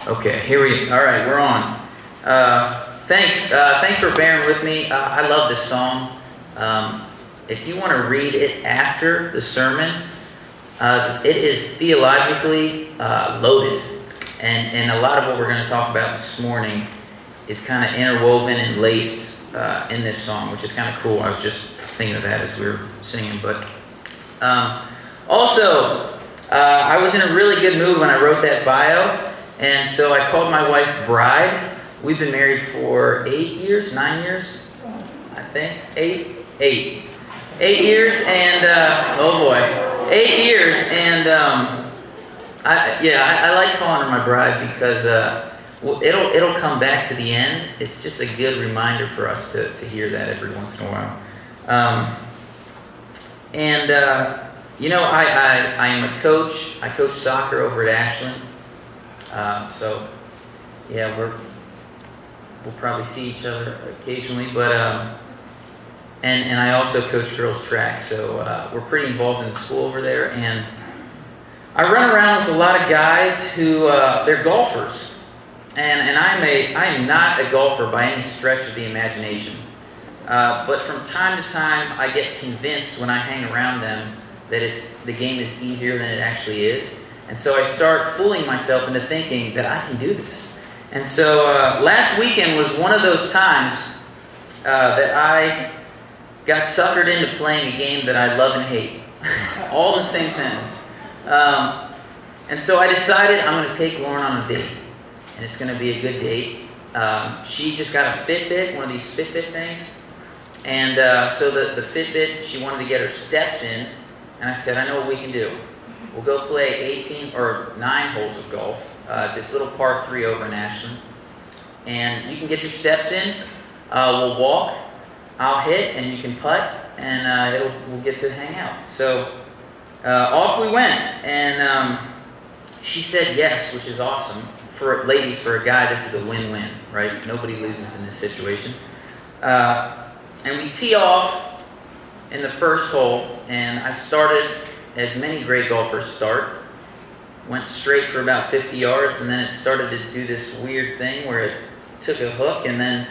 Okay, all right, we're on. Thanks for bearing with me. I love this song. If you want to read it after the sermon, it is theologically loaded. And a lot of what we're going to talk about this morning is kind of interwoven and laced in this song, which is kind of cool. I was just thinking of that as we were singing. But also, I was in a really good mood when I wrote that bio. And so I called my wife Bride. We've been married for 9 years, I think. Eight years, and oh boy, 8 years, and I like calling her my bride because it'll come back to the end. It's just a good reminder for us to hear that every once in a while. I am a coach. I coach soccer over at Ashland. So yeah, we'll probably see each other occasionally, but and I also coach girls track, so we're pretty involved in the school over there, and I run around with a lot of guys who they're golfers, and I am not a golfer by any stretch of the imagination, but from time to time I get convinced when I hang around them that the game is easier than it actually is. And so I start fooling myself into thinking that I can do this. And so last weekend was one of those times that I got suckered into playing a game that I love and hate, all in the same sentence. And so I decided I'm going to take Lauren on a date, and it's going to be a good date. She just got a Fitbit, one of these Fitbit things, and so the Fitbit, she wanted to get her steps in, and I said, I know what we can do. We'll go play 18 or 9 holes of golf, this little par 3 over in Ashland. And you can get your steps in. We'll walk. I'll hit, and you can putt, and we'll get to hang out. So off we went, and she said yes, which is awesome. For ladies, for a guy, this is a win-win, right? Nobody loses in this situation. And we tee off in the first hole, and I started as many great golfers start. Went straight for about 50 yards, and then it started to do this weird thing where it took a hook, and then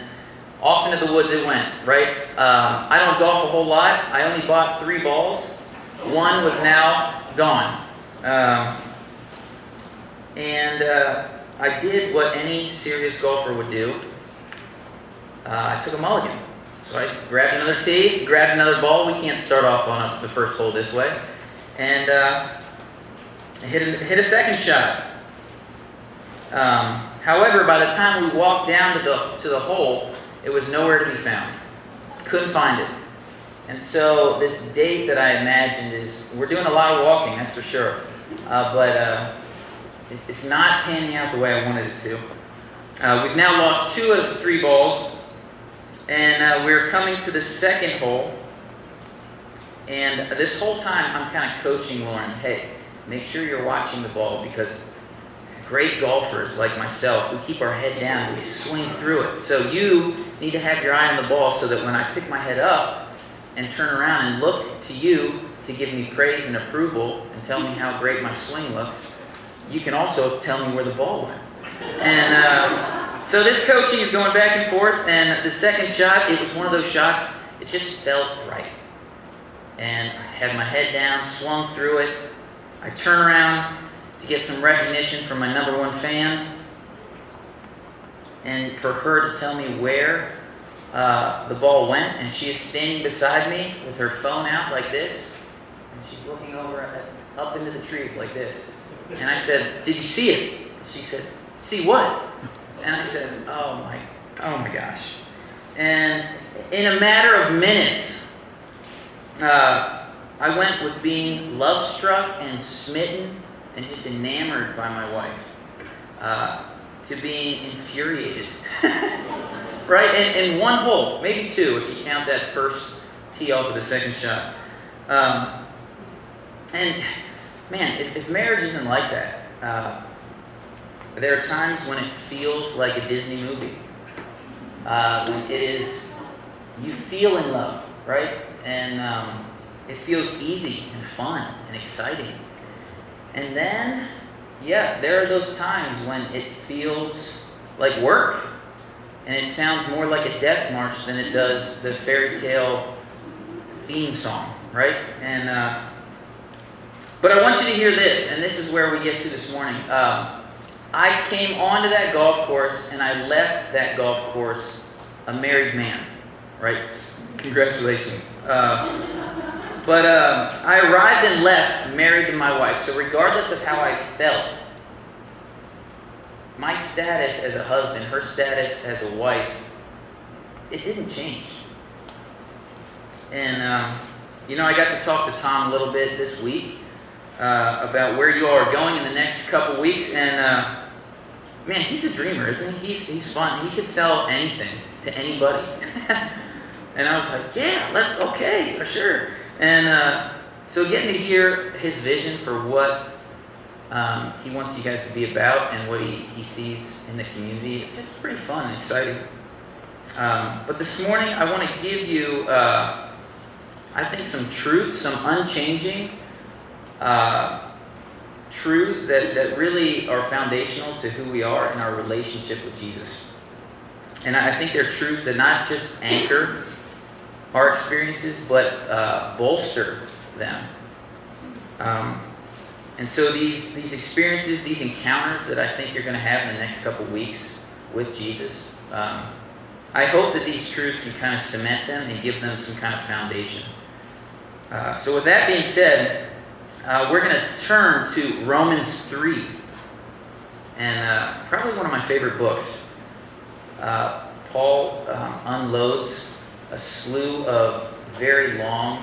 off into the woods it went, right? I don't golf a whole lot. I only bought 3 balls. One was now gone. I did what any serious golfer would do. I took a mulligan. So I grabbed another tee, grabbed another ball. We can't start off on the first hole this way. And hit a second shot. However, by the time we walked down to the hole, it was nowhere to be found. Couldn't find it. And so this date that I imagined we're doing a lot of walking, that's for sure. But it's not panning out the way I wanted it to. We've now lost 2 of the 3 balls, and we're coming to the second hole. And this whole time, I'm kind of coaching Lauren, hey, make sure you're watching the ball, because great golfers like myself, we keep our head down, we swing through it. So you need to have your eye on the ball so that when I pick my head up and turn around and look to you to give me praise and approval and tell me how great my swing looks, you can also tell me where the ball went. And so this coaching is going back and forth, and the second shot, it was one of those shots, it just felt right. And I had my head down, swung through it. I turn around to get some recognition from my number 1 fan, and for her to tell me where the ball went. And she is standing beside me with her phone out like this, and she's looking up into the trees like this. And I said, "Did you see it?" She said, "See what?" And I said, "Oh my gosh!" And in a matter of minutes, I went with being love-struck and smitten and just enamored by my wife to being infuriated. Right? In 1 hole, maybe 2 if you count that first tee off of the second shot. And man, if marriage isn't like that, there are times when it feels like a Disney movie. When it is, you feel in love, right? And it feels easy and fun and exciting. And then yeah, there are those times when it feels like work, and it sounds more like a death march than it does the fairy tale theme song, right? But I want you to hear this, and this is where we get to this morning. I came onto that golf course, and I left that golf course a married man, right? Congratulations. But I arrived and left married to my wife. So regardless of how I felt, my status as a husband, her status as a wife, it didn't change. And, I got to talk to Tom a little bit this week about where you all are going in the next couple weeks. And, man, he's a dreamer, isn't he? He's fun. He could sell anything to anybody. And I was like, yeah, okay, sure. And so getting to hear his vision for what he wants you guys to be about and what he sees in the community, it's pretty fun and exciting. But this morning I want to give you, I think, some truths, some unchanging truths that really are foundational to who we are in our relationship with Jesus. And I think they're truths that not just anchor our experiences, but bolster them. And so these experiences, these encounters that I think you're going to have in the next couple weeks with Jesus, I hope that these truths can kind of cement them and give them some kind of foundation. So with that being said, we're going to turn to Romans 3. And probably one of my favorite books. Paul unloads a slew of very long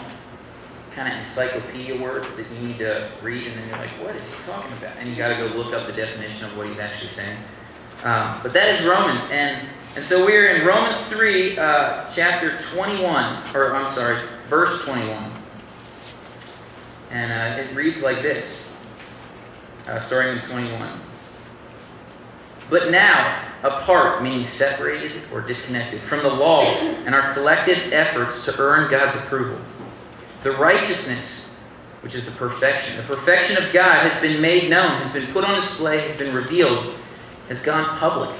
kind of encyclopedia words that you need to read, and then you're like, what is he talking about? And you got to go look up the definition of what he's actually saying. But that is Romans, and so we're in Romans 3, chapter 21, verse 21. And it reads like this, starting in 21. But now, apart, meaning separated or disconnected from the law and our collective efforts to earn God's approval, the righteousness, which is the perfection of God has been made known, has been put on display, has been revealed, has gone public.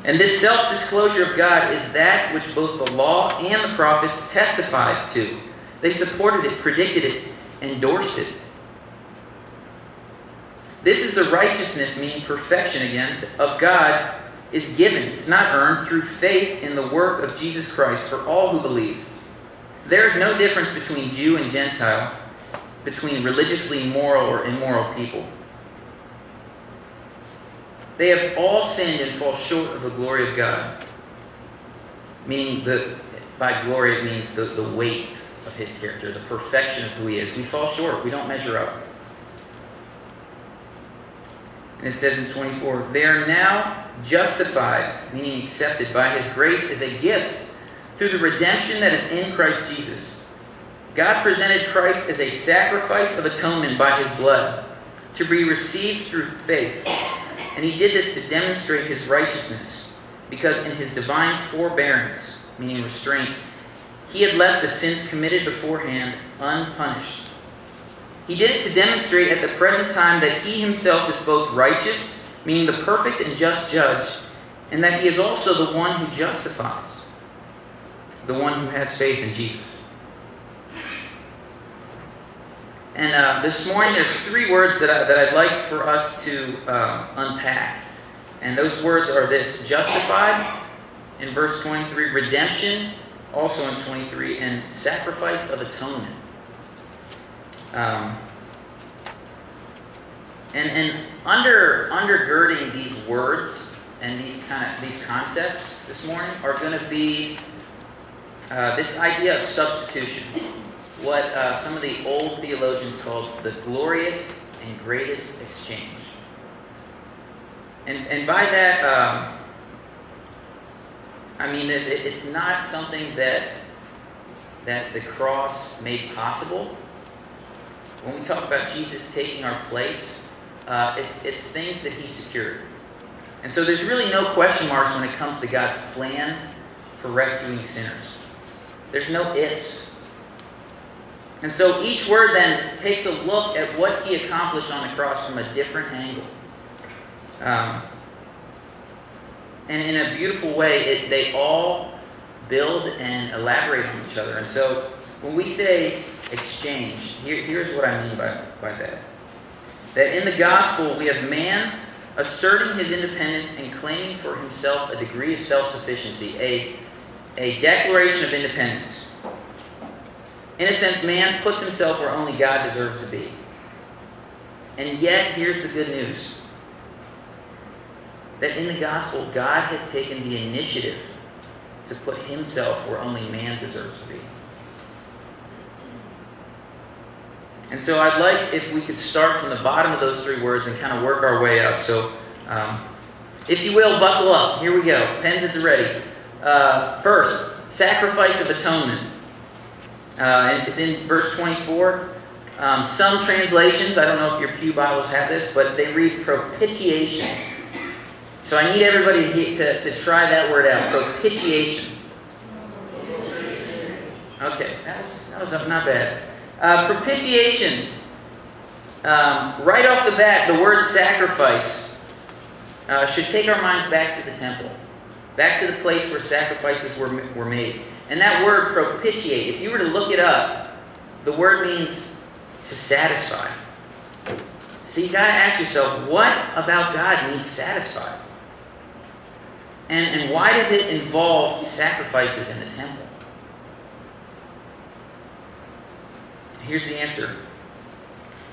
And this self-disclosure of God is that which both the law and the prophets testified to. They supported it, predicted it, endorsed it. This is the righteousness, meaning perfection again, of God is given. It's not earned, through faith in the work of Jesus Christ for all who believe. There is no difference between Jew and Gentile, between religiously moral or immoral people. They have all sinned and fall short of the glory of God. Meaning, by glory it means the weight of His character, the perfection of who He is. We fall short. We don't measure up. And it says in 24, they are now justified, meaning accepted by His grace as a gift through the redemption that is in Christ Jesus. God presented Christ as a sacrifice of atonement by His blood to be received through faith. And He did this to demonstrate His righteousness, because in His divine forbearance, meaning restraint, He had left the sins committed beforehand unpunished. He did it to demonstrate at the present time that He Himself is both righteous, meaning the perfect and just judge, and that He is also the one who justifies, the one who has faith in Jesus. And this morning there's three words that I'd like for us to unpack. And those words are this: justified in verse 23, redemption also in 23, and sacrifice of atonement. And undergirding these words and these concepts this morning are going to be this idea of substitution, what some of the old theologians called the glorious and greatest exchange. And by that, I mean this: it's not something that the cross made possible. When we talk about Jesus taking our place, it's things that He secured. And so there's really no question marks when it comes to God's plan for rescuing sinners. There's no ifs. And so each word then takes a look at what he accomplished on the cross from a different angle. And in a beautiful way, they all build and elaborate on each other. And so when we say exchange, here's what I mean by that. That in the gospel, we have man asserting his independence and claiming for himself a degree of self-sufficiency, a declaration of independence. In a sense, man puts himself where only God deserves to be. And yet, here's the good news. That in the gospel, God has taken the initiative to put himself where only man deserves to be. And so I'd like if we could start from the bottom of those three words and kind of work our way up. So, if you will, buckle up. Here we go. Pens at the ready. First, sacrifice of atonement. And it's in verse 24. Some translations, I don't know if your pew Bibles have this, but they read propitiation. So I need everybody to try that word out. Propitiation. Okay, that was not bad. Propitiation. Right off the bat, the word sacrifice should take our minds back to the temple. Back to the place where sacrifices were made. And that word propitiate, if you were to look it up, the word means to satisfy. So you got to ask yourself, what about God needs satisfied? And why does it involve sacrifices in the temple? Here's the answer.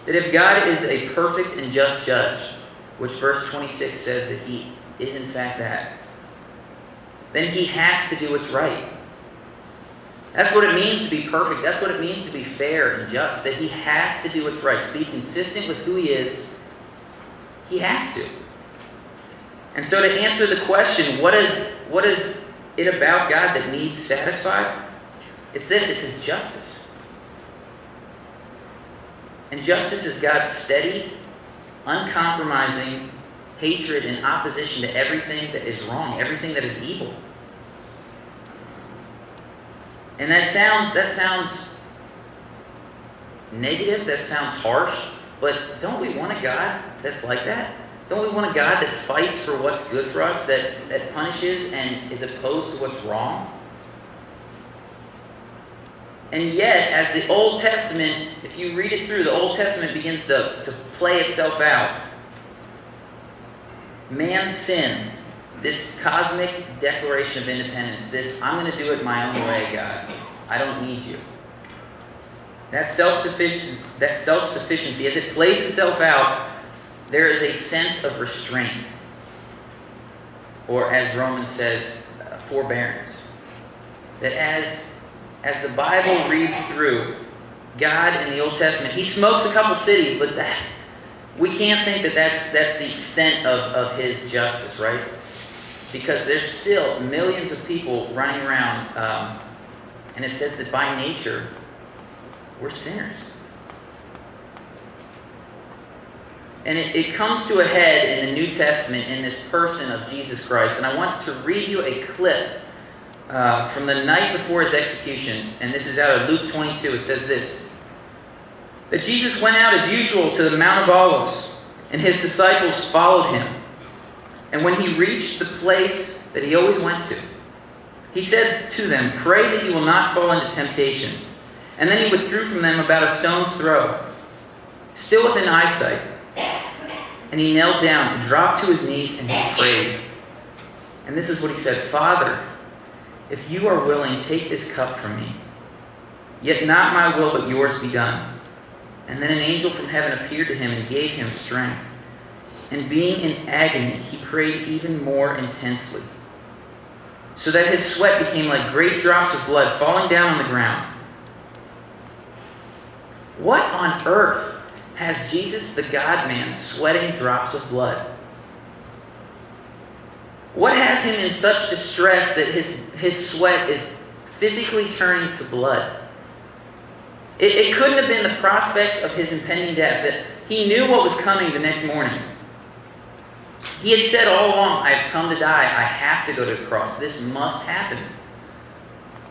That if God is a perfect and just judge, which verse 26 says that he is in fact that, then he has to do what's right. That's what it means to be perfect. That's what it means to be fair and just. That he has to do what's right. To be consistent with who he is, he has to. And so to answer the question, what is it about God that needs satisfied? It's this, it's his justice. And justice is God's steady, uncompromising hatred and opposition to everything that is wrong, everything that is evil. And that sounds negative, that sounds harsh, but don't we want a God that's like that? Don't we want a God that fights for what's good for us, that punishes and is opposed to what's wrong? And yet, as the Old Testament, if you read it through, the Old Testament begins to play itself out. Man's sin, this cosmic declaration of independence, this, I'm going to do it my own way, God. I don't need you. That self-sufficiency, as it plays itself out, there is a sense of restraint. Or as Romans says, forbearance. That as the Bible reads through, God in the Old Testament, he smokes a couple cities, but we can't think that's the extent of his justice, right? Because there's still millions of people running around, and it says that by nature, we're sinners. And it comes to a head in the New Testament in this person of Jesus Christ. And I want to read you a clip from the night before his execution. And this is out of Luke 22. It says this. That Jesus went out as usual to the Mount of Olives, and his disciples followed him. And when he reached the place that he always went to, he said to them, "Pray that you will not fall into temptation." And then he withdrew from them about a stone's throw, still within eyesight. And he knelt down, dropped to his knees, and he prayed. And this is what he said, "Father, if you are willing, take this cup from me. Yet not my will, but yours be done." And then an angel from heaven appeared to him and gave him strength. And being in agony, he prayed even more intensely, so that his sweat became like great drops of blood falling down on the ground. What on earth has Jesus, the God-man, sweating drops of blood? What has him in such distress that his sweat is physically turning to blood? It couldn't have been the prospects of his impending death, that he knew what was coming the next morning. He had said all along, "I have come to die. I have to go to the cross. This must happen."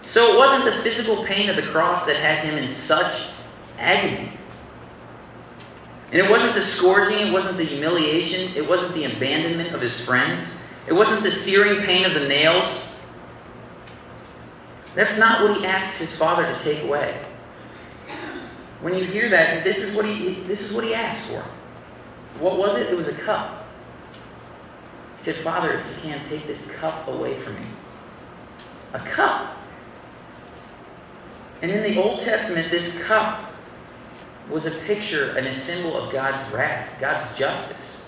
So it wasn't the physical pain of the cross that had him in such agony. And it wasn't the scourging, it wasn't the humiliation, it wasn't the abandonment of his friends, it wasn't the searing pain of the nails. That's not what he asks his Father to take away. When you hear that, this is what he asked for. What was it? It was a cup. He said, Father, if you can, take this cup away from me. A cup. And in the Old Testament, this cup was a picture and a symbol of God's wrath, God's justice.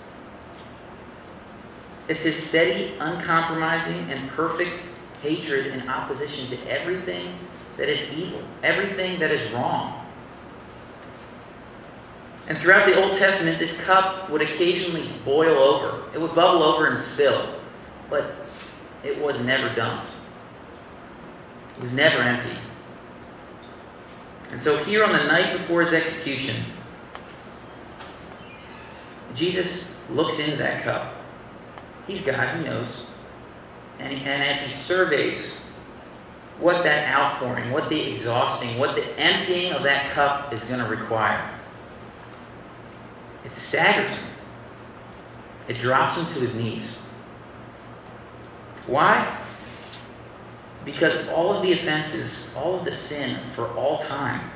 It's his steady, uncompromising, and perfect hatred in opposition to everything that is evil, everything that is wrong. And throughout the Old Testament, this cup would occasionally boil over. It would bubble over and spill. But it was never dumped. It was never empty. And so here on the night before his execution, Jesus looks into that cup. He's God, he knows. And as he surveys what that outpouring, what the exhausting, what the emptying of that cup is going to require, it staggers him. It drops him to his knees. Why? Because all of the offenses, all of the sin for all time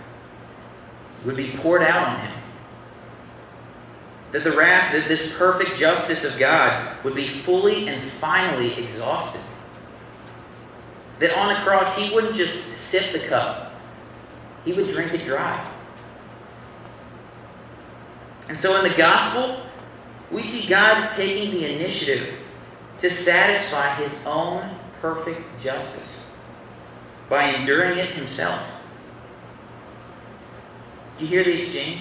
would be poured out on him. That the wrath, that this perfect justice of God would be fully and finally exhausted. That on the cross he wouldn't just sip the cup, he would drink it dry. And so in the gospel, we see God taking the initiative to satisfy his own perfect justice by enduring it himself. Do you hear the exchange?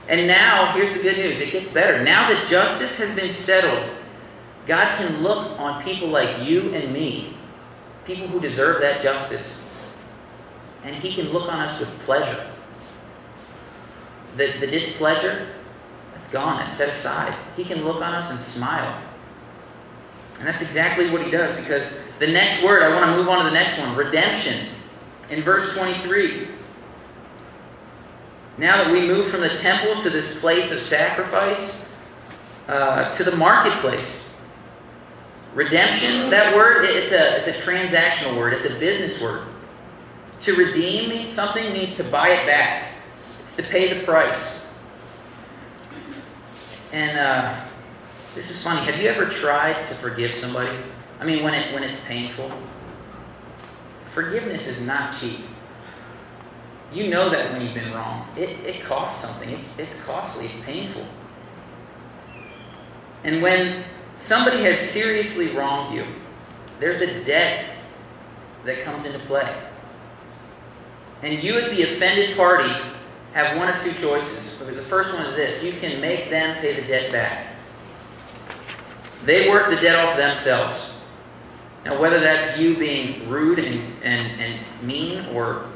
And now, here's the good news. It gets better. Now that justice has been settled, God can look on people like you and me, people who deserve that justice, and he can look on us with pleasure. The displeasure, that's gone, that's set aside. He can look on us and smile. And that's exactly what he does, because the next word, I want to move on to the next one, redemption. In verse 23, now that we move from the temple to this place of sacrifice, to the marketplace. Redemption, that word, it's a transactional word. It's a business word. To redeem something means to buy it back. It's to pay the price. And this is funny. Have you ever tried to forgive somebody? I mean, when it's painful. Forgiveness is not cheap. You know that when you've been wrong. It costs something. It's costly. It's painful. And when somebody has seriously wronged you, there's a debt that comes into play. And you as the offended party have one of two choices. The first one is this. You can make them pay the debt back. They work the debt off themselves. Now, whether that's you being rude and mean, or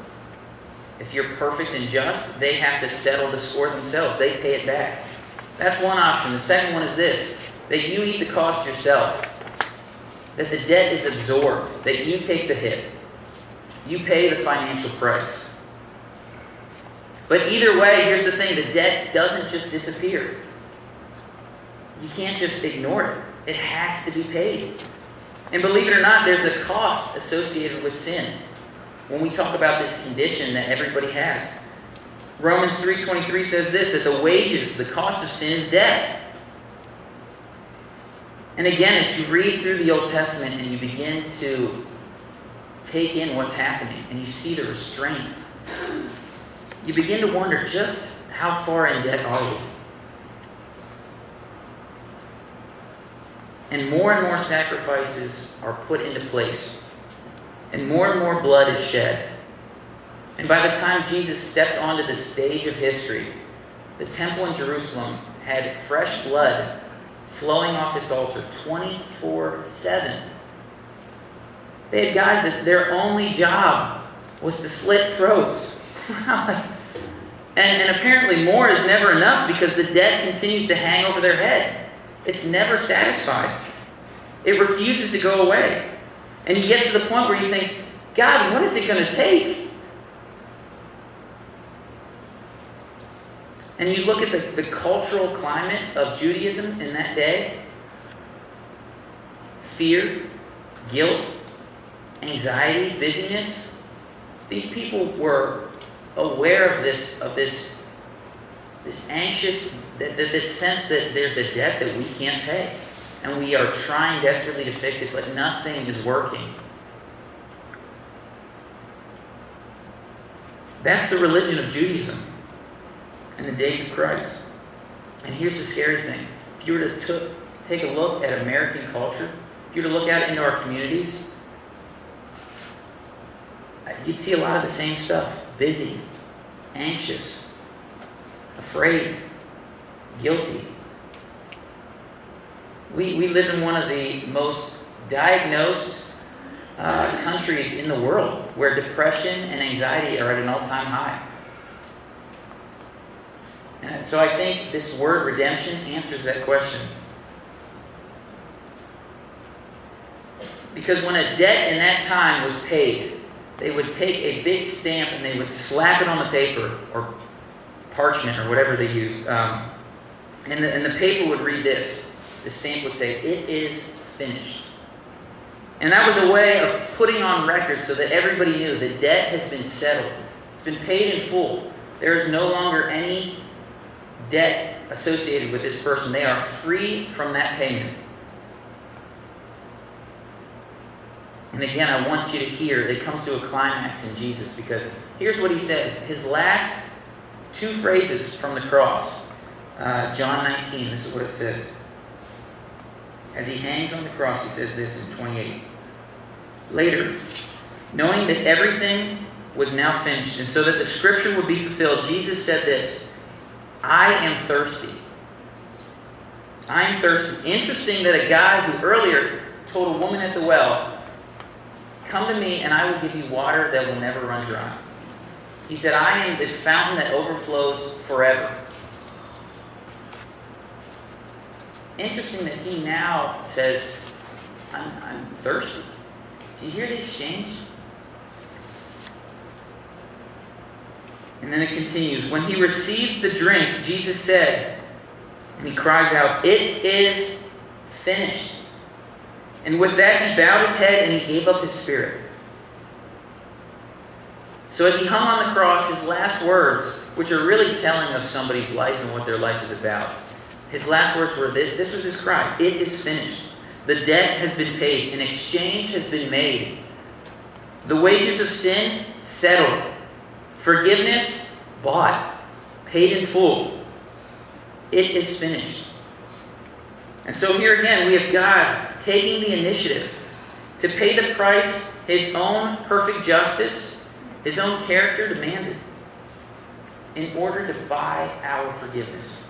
if you're perfect and just, they have to settle the score themselves. They pay it back. That's one option. The second one is this, that you eat the cost yourself. That the debt is absorbed. That you take the hit. You pay the financial price. But either way, here's the thing. The debt doesn't just disappear. You can't just ignore it. It has to be paid. And believe it or not, there's a cost associated with sin. When we talk about this condition that everybody has. Romans 3:23 says this, that the wages, the cost of sin is death. And again, as you read through the Old Testament and you begin to take in what's happening and you see the restraint, you begin to wonder just how far in debt are we? And more sacrifices are put into place. And more blood is shed. And by the time Jesus stepped onto the stage of history, the temple in Jerusalem had fresh blood flowing off its altar 24/7. They had guys that their only job was to slit throats. and apparently more is never enough, because the debt continues to hang over their head. It's never satisfied. It refuses to go away. And you get to the point where you think, God, what is it going to take? And you look at the cultural climate of Judaism in that day, fear, guilt, anxiety, busyness. These people were aware of this anxious, that sense that there's a debt that we can't pay. And we are trying desperately to fix it, but nothing is working. That's the religion of Judaism in the days of Christ. And here's the scary thing. If you were to take a look at American culture, if you were to look out into our communities, you'd see a lot of the same stuff. Busy, anxious, afraid, guilty. We live in one of the most diagnosed countries in the world where depression and anxiety are at an all-time high. And so I think this word redemption answers that question. Because when a debt in that time was paid, they would take a big stamp and they would slap it on the paper or parchment or whatever they used. And the paper would read this. The stamp would say, "It is finished." And that was a way of putting on record so that everybody knew the debt has been settled. It's been paid in full. There is no longer any debt associated with this person. They are free from that payment. And again, I want you to hear, it comes to a climax in Jesus, because here's what he says. His last two phrases from the cross. John 19, this is what it says. As he hangs on the cross, he says this in 28. Later, knowing that everything was now finished, and so that the scripture would be fulfilled, Jesus said this, "I am thirsty." I am thirsty. Interesting that a guy who earlier told a woman at the well, "Come to me and I will give you water that will never run dry." He said, "I am the fountain that overflows forever." Interesting that he now says, I'm thirsty. Do you hear the exchange? And then it continues. When he received the drink, Jesus said, and he cries out, "It is finished." And with that, he bowed his head and he gave up his spirit. So as he hung on the cross, his last words, which are really telling of somebody's life and what their life is about, his last words were, this was his cry, "It is finished." The debt has been paid. An exchange has been made. The wages of sin, settled. Forgiveness, bought. Paid in full. It is finished. And so here again, we have God taking the initiative to pay the price his own perfect justice, his own character demanded, in order to buy our forgiveness.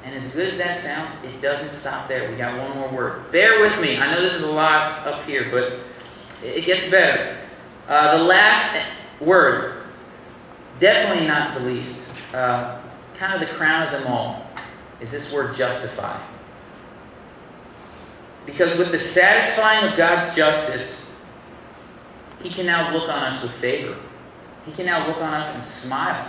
And as good as that sounds, it doesn't stop there. We got one more word. Bear with me. I know this is a lot up here, but it gets better. The last word, definitely not the least, kind of the crown of them all, is this word justify. Because with the satisfying of God's justice, he can now look on us with favor. He can now look on us and smile.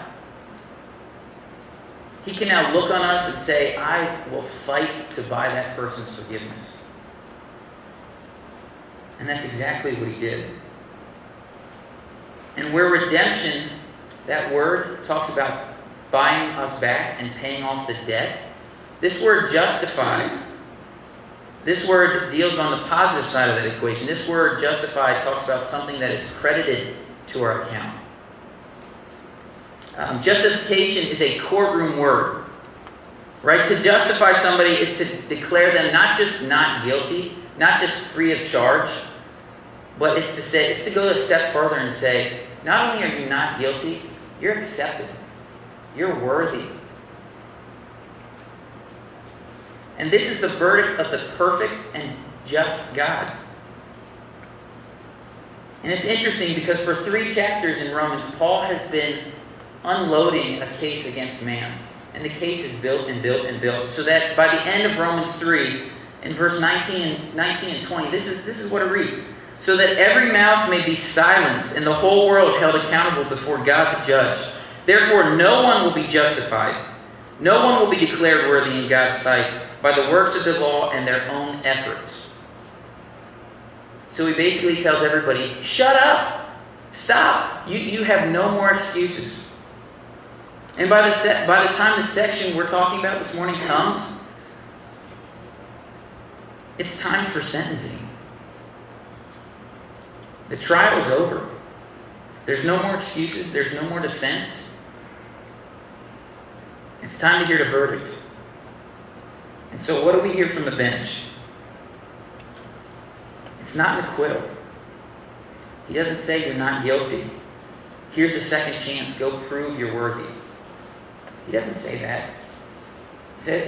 He can now look on us and say, "I will fight to buy that person's forgiveness." And that's exactly what he did. And where redemption, that word, talks about buying us back and paying off the debt, this word justify, this word deals on the positive side of that equation. This word justify talks about something that is credited to our account. Justification is a courtroom word, right? To justify somebody is to declare them not just not guilty, not just free of charge, but it's to go a step further and say, not only are you not guilty, you're accepted. You're worthy. And this is the verdict of the perfect and just God. And it's interesting because for 3 chapters in Romans, Paul has been unloading a case against man. And the case is built and built and built. So that by the end of Romans 3, in verse 19 and 20, this is what it reads. so that every mouth may be silenced and the whole world held accountable before God the judge. Therefore, no one will be justified. No one will be declared worthy in God's sight by the works of the law and their own efforts. So he basically tells everybody, shut up. Stop. You have no more excuses. And by the time the section we're talking about this morning comes, it's time for sentencing. The trial is over. There's no more excuses. There's no more defense. It's time to hear the verdict. And so what do we hear from the bench? It's not an acquittal. He doesn't say you're not guilty. Here's a second chance. Go prove you're worthy. He doesn't say that.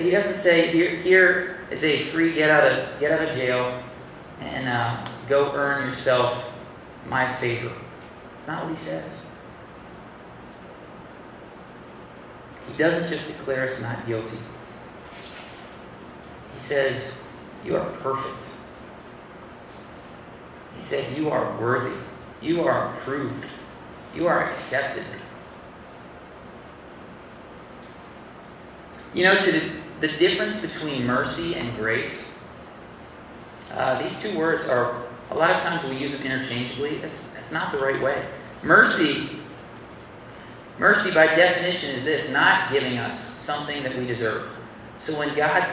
He doesn't say here is a free get out of jail and go earn yourself my favor. That's not what he says. He doesn't just declare us not guilty. He says, you are perfect. He said, you are worthy. You are approved. You are accepted. You know, the difference between mercy and grace, these two words are, a lot of times we use them interchangeably. That's not the right way. Mercy by definition is this, not giving us something that we deserve. So when God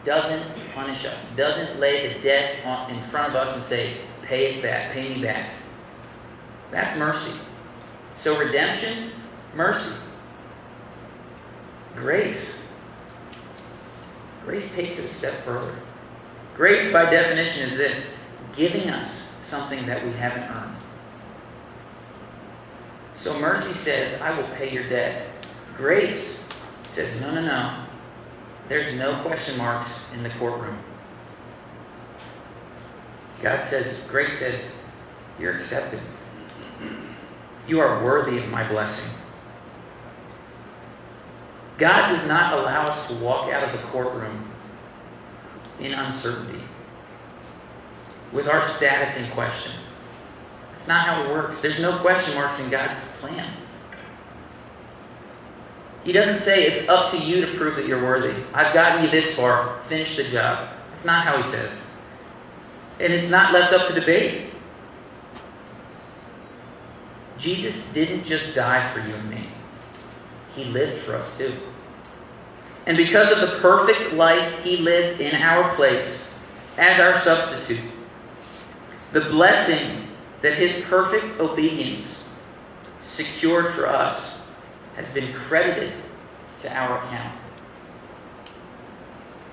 doesn't punish us, doesn't lay the debt in front of us and say, pay it back, pay me back. That's mercy. So redemption, mercy. Grace. Grace takes it a step further. Grace, by definition, is this, giving us something that we haven't earned. So mercy says, I will pay your debt. Grace says, no. There's no question marks in the courtroom. Grace says, you're accepted. You are worthy of my blessing. God does not allow us to walk out of the courtroom in uncertainty, with our status in question. That's not how it works. There's no question marks in God's plan. He doesn't say it's up to you to prove that you're worthy. I've gotten you this far. Finish the job. That's not how he says. And it's not left up to debate. Jesus didn't just die for you and me. He lived for us too. And because of the perfect life he lived in our place as our substitute, the blessing that his perfect obedience secured for us has been credited to our account.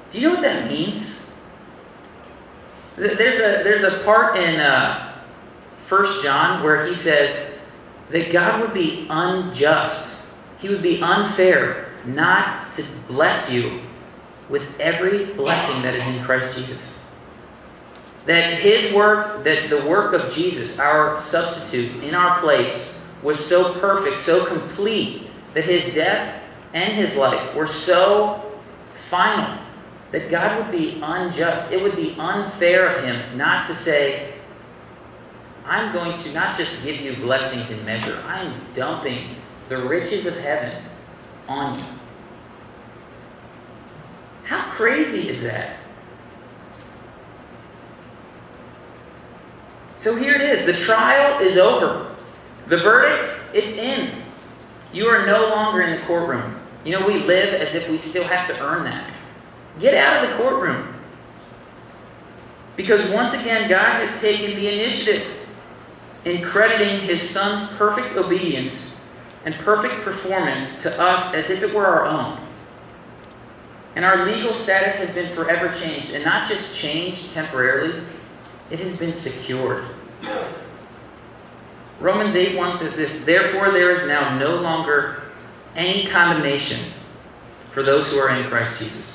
Do you know what that means? There's a part in 1 John where he says that God would be unjust. He would be unfair not to bless you with every blessing that is in Christ Jesus. That his work, that the work of Jesus, our substitute in our place, was so perfect, so complete, that his death and his life were so final that God would be unjust. It would be unfair of him not to say, I'm going to not just give you blessings in measure, I'm dumping the riches of heaven on you. How crazy is that? So here it is. The trial is over. The verdict, it's in. You are no longer in the courtroom. You know, we live as if we still have to earn that. Get out of the courtroom. Because once again, God has taken the initiative in crediting his Son's perfect obedience and perfect performance to us as if it were our own. And our legal status has been forever changed. And not just changed temporarily, it has been secured. Romans 8:1 says this, therefore there is now no longer any condemnation for those who are in Christ Jesus.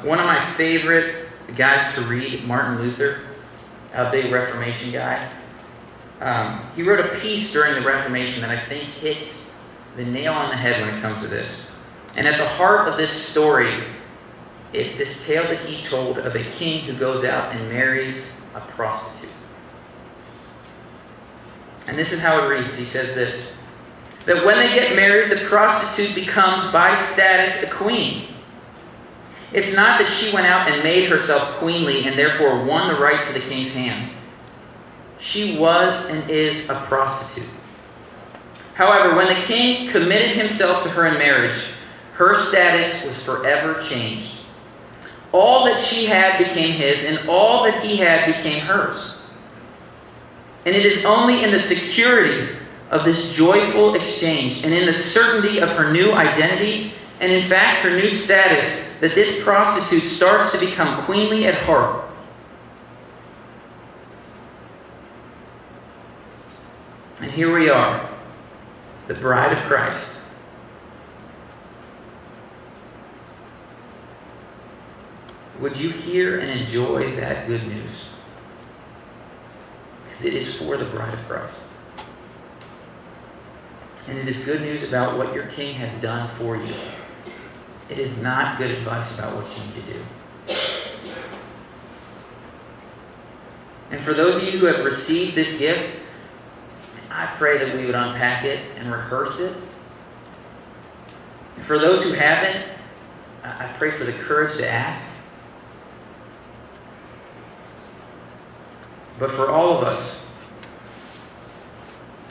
One of my favorite guys to read, Martin Luther, a big Reformation guy. He wrote a piece during the Reformation that I think hits the nail on the head when it comes to this. And at the heart of this story is this tale that he told of a king who goes out and marries a prostitute. And this is how it reads. He says this, that when they get married, the prostitute becomes by status a queen. It's not that she went out and made herself queenly and therefore won the right to the king's hand. She was and is a prostitute. However, when the king committed himself to her in marriage, her status was forever changed. All that she had became his, and all that he had became hers. And it is only in the security of this joyful exchange and in the certainty of her new identity and in fact her new status that this prostitute starts to become queenly at heart. And here we are, the bride of Christ. Would you hear and enjoy that good news? Because it is for the bride of Christ. And it is good news about what your King has done for you. It is not good advice about what you need to do. And for those of you who have received this gift, I pray that we would unpack it and rehearse it. For those who haven't, I pray for the courage to ask. But for all of us,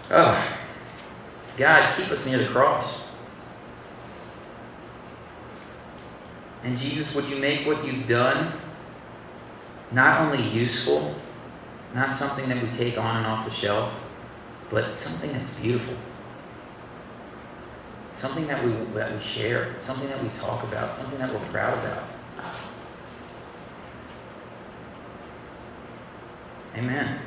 God, keep us near the cross. And Jesus, would you make what you've done not only useful, not something that we take on and off the shelf, but something that's beautiful. Something that we share, something that we talk about, something that we're proud about. Amen.